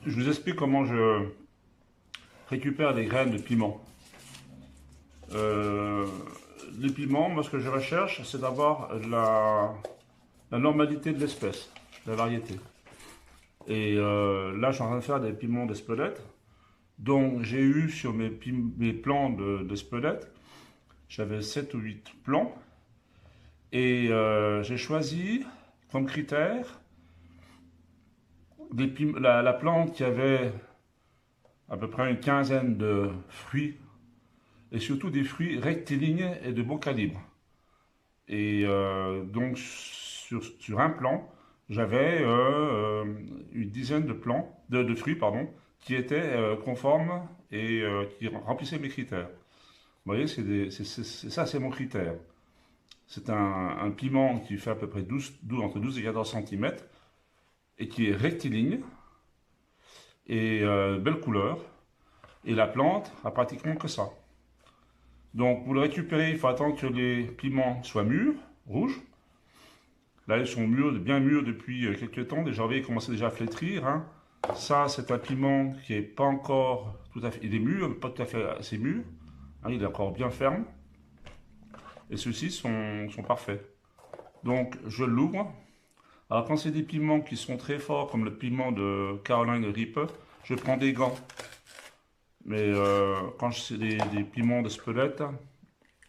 Je vous explique comment je récupère les graines de piment. Euh, les piments, moi ce que je recherche, c'est d'avoir la normalité de l'espèce, la variété. Et là, je suis en train de faire des piments d'Espelette. Donc j'ai eu sur mes plants d'Espelette, j'avais 7 ou 8 plants. Et j'ai choisi comme critère la plante qui avait à peu près une quinzaine de fruits, et surtout des fruits rectilignes et de bon calibre. Et donc sur un plant, j'avais une dizaine de fruits pardon, qui étaient conformes et qui remplissaient mes critères. Vous voyez, ça c'est mon critère. C'est un piment qui fait à peu près entre 12 et 14 cm et qui est rectiligne et belle couleur. Et la plante a pratiquement que ça. Donc pour le récupérer, il faut attendre que les piments soient mûrs, rouges. Là, ils sont mûrs, bien mûrs depuis quelques temps. Déjà, vous voyez, ils commencent déjà à flétrir. Hein. Ça, c'est un piment qui n'est pas encore tout à fait... Il est mûr, mais pas tout à fait assez mûr. Hein, il est encore bien ferme. Et ceux-ci sont parfaits. Donc, je l'ouvre. Alors, quand c'est des piments qui sont très forts, comme le piment de Carolina Reaper, je prends des gants. Mais quand c'est des piments de Spelette,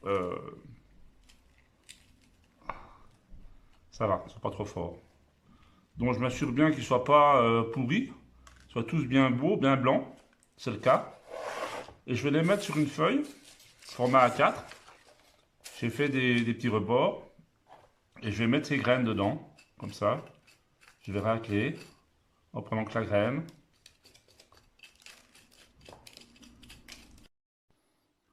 euh, ça va, ils sont pas trop forts. Donc je m'assure bien qu'ils ne soient pas pourris, soient tous bien beaux, bien blancs, c'est le cas. Et je vais les mettre sur une feuille, format A4. J'ai fait des petits rebords et je vais mettre ces graines dedans, comme ça. Je vais racler en prenant que la graine.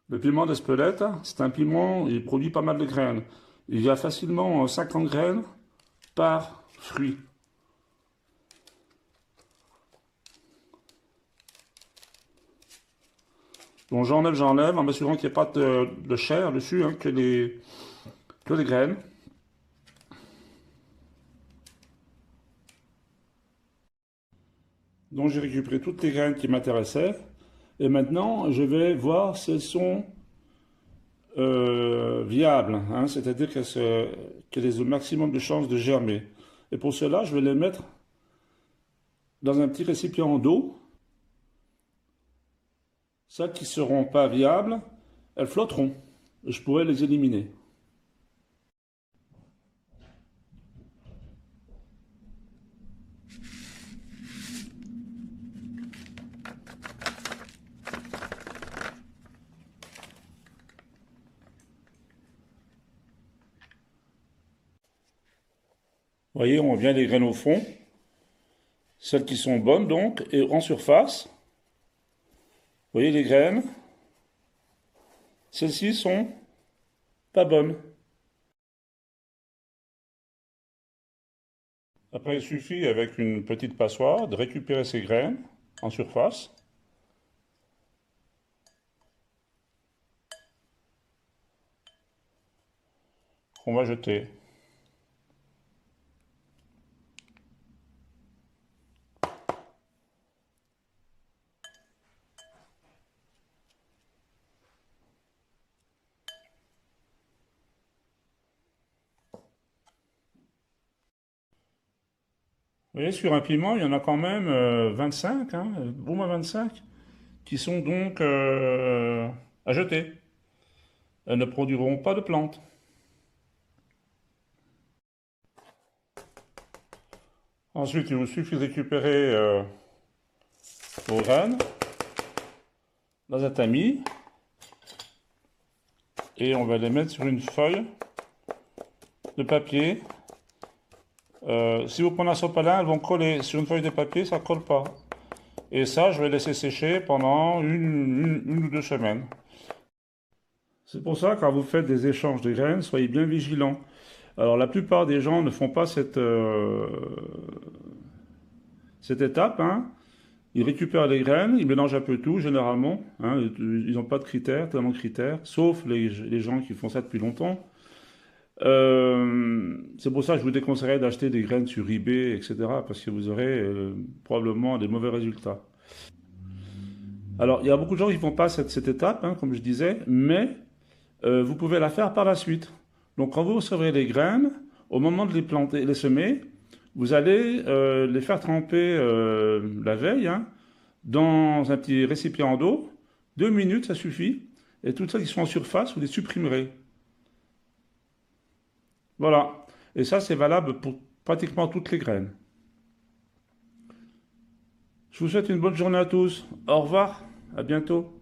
Le piment d'Espelette, c'est un piment, il produit pas mal de graines. Il y a facilement 50 graines par fruit. Donc j'enlève en m'assurant qu'il n'y ait pas de chair dessus, hein, que les graines. Donc j'ai récupéré toutes les graines qui m'intéressaient. Et maintenant, je vais voir si elles sont viables, hein, c'est-à-dire qu'elles aient au maximum de chances de germer. Et pour cela, je vais les mettre dans un petit récipient d'eau. Celles qui ne seront pas viables, elles flotteront. Et je pourrai les éliminer. Vous voyez, on vient les graines au fond. Celles qui sont bonnes donc, et en surface. Vous voyez les graines. Celles-ci sont pas bonnes. Après, il suffit avec une petite passoire de récupérer ces graines en surface. Qu'on va jeter. Vous voyez, sur un piment, il y en a quand même 25, hein, au moins 25, qui sont donc à jeter. Elles ne produiront pas de plantes. Ensuite, il vous suffit de récupérer vos graines dans un tamis et on va les mettre sur une feuille de papier. Si vous prenez un sopalin, elles vont coller sur une feuille de papier, ça ne colle pas. Et ça, je vais laisser sécher pendant une ou 2 semaines. C'est pour ça, quand vous faites des échanges de graines, soyez bien vigilants. Alors, la plupart des gens ne font pas cette étape. Hein. Ils récupèrent les graines, ils mélangent un peu tout, généralement. Hein. Ils n'ont pas de critères, tellement de critères, sauf les gens qui font ça depuis longtemps. C'est pour ça que je vous déconseillerais d'acheter des graines sur eBay, etc., parce que vous aurez probablement des mauvais résultats. Alors, il y a beaucoup de gens qui ne font pas cette étape, hein, comme je disais, mais vous pouvez la faire par la suite. Donc, quand vous recevrez les graines, au moment de les planter, les semer, vous allez les faire tremper la veille, hein, dans un petit récipient d'eau. 2 minutes, ça suffit. Et toutes celles qui sont en surface, vous les supprimerez. Voilà. Et ça, c'est valable pour pratiquement toutes les graines. Je vous souhaite une bonne journée à tous. Au revoir. À bientôt.